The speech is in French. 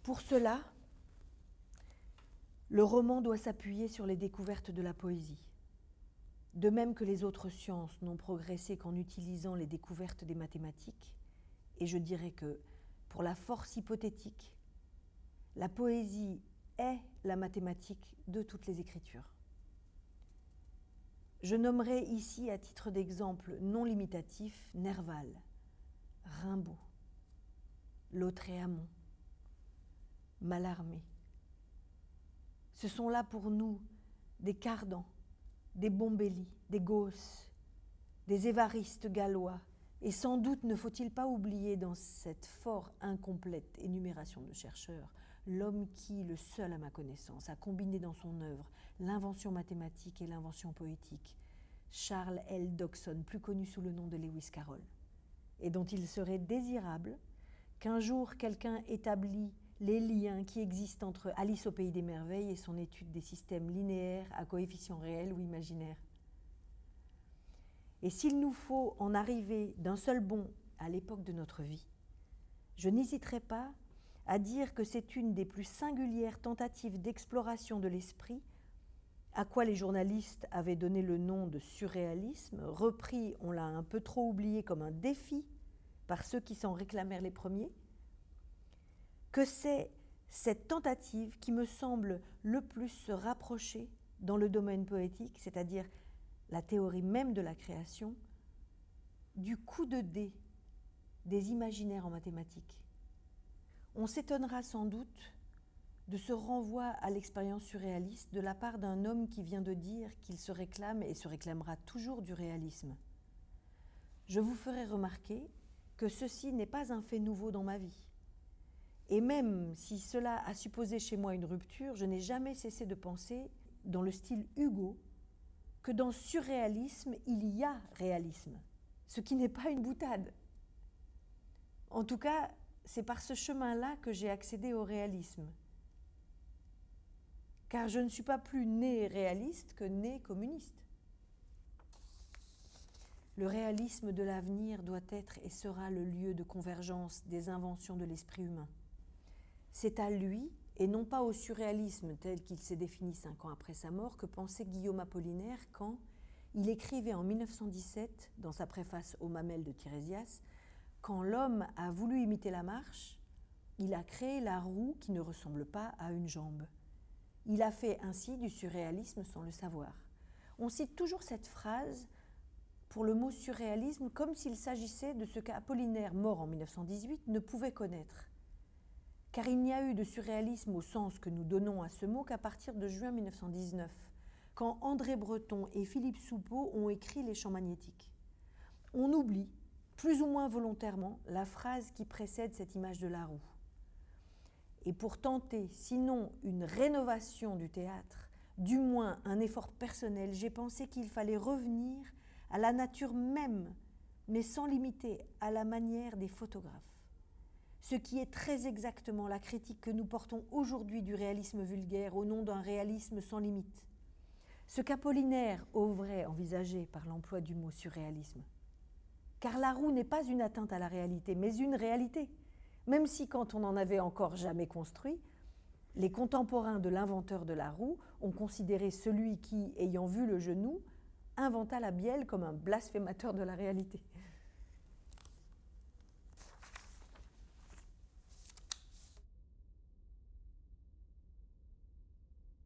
Pour cela, le roman doit s'appuyer sur les découvertes de la poésie. De même que les autres sciences n'ont progressé qu'en utilisant les découvertes des mathématiques, et je dirais que, pour la force hypothétique, la poésie est la mathématique de toutes les écritures. Je nommerai ici, à titre d'exemple non limitatif, Nerval, Rimbaud, Lautréamont, Mallarmé. Ce sont là pour nous des Cardan, des Bombelli, des Gauss, des Évaristes gallois, et sans doute ne faut-il pas oublier dans cette fort incomplète énumération de chercheurs l'homme qui, le seul à ma connaissance, a combiné dans son œuvre l'invention mathématique et l'invention poétique, Charles L. Dodson, plus connu sous le nom de Lewis Carroll, et dont il serait désirable qu'un jour quelqu'un établit les liens qui existent entre Alice au pays des merveilles et son étude des systèmes linéaires à coefficients réels ou imaginaires. Et s'il nous faut en arriver d'un seul bond à l'époque de notre vie, je n'hésiterai pas à dire que c'est une des plus singulières tentatives d'exploration de l'esprit, à quoi les journalistes avaient donné le nom de surréalisme, repris, on l'a un peu trop oublié, comme un défi par ceux qui s'en réclamèrent les premiers, que c'est cette tentative qui me semble le plus se rapprocher dans le domaine poétique, c'est-à-dire la théorie même de la création, du coup de dé des imaginaires en mathématiques. On s'étonnera sans doute de ce renvoi à l'expérience surréaliste de la part d'un homme qui vient de dire qu'il se réclame et se réclamera toujours du réalisme. Je vous ferai remarquer que ceci n'est pas un fait nouveau dans ma vie. Et même si cela a supposé chez moi une rupture, je n'ai jamais cessé de penser, dans le style Hugo, que dans surréalisme, il y a réalisme, ce qui n'est pas une boutade. En tout cas, c'est par ce chemin-là que j'ai accédé au réalisme. Car je ne suis pas plus né réaliste que né communiste. Le réalisme de l'avenir doit être et sera le lieu de convergence des inventions de l'esprit humain. C'est à lui, et non pas au surréalisme tel qu'il s'est défini 5 ans après sa mort, que pensait Guillaume Apollinaire quand il écrivait en 1917, dans sa préface aux Mamelles de Tirésias, « Quand l'homme a voulu imiter la marche, il a créé la roue qui ne ressemble pas à une jambe. Il a fait ainsi du surréalisme sans le savoir. » On cite toujours cette phrase pour le mot surréalisme comme s'il s'agissait de ce qu'Apollinaire, mort en 1918, ne pouvait connaître. Car il n'y a eu de surréalisme au sens que nous donnons à ce mot qu'à partir de juin 1919, quand André Breton et Philippe Soupeau ont écrit Les Champs magnétiques. On oublie, plus ou moins volontairement, la phrase qui précède cette image de la roue. Et pour tenter, sinon une rénovation du théâtre, du moins un effort personnel, j'ai pensé qu'il fallait revenir à la nature même, mais sans limiter à la manière des photographes. Ce qui est très exactement la critique que nous portons aujourd'hui du réalisme vulgaire au nom d'un réalisme sans limite. Ce qu'Apollinaire aurait envisagé par l'emploi du mot surréalisme. Car la roue n'est pas une atteinte à la réalité, mais une réalité. Même si, quand on n'en avait encore jamais construit, les contemporains de l'inventeur de la roue ont considéré celui qui, ayant vu le genou, inventa la bielle comme un blasphémateur de la réalité.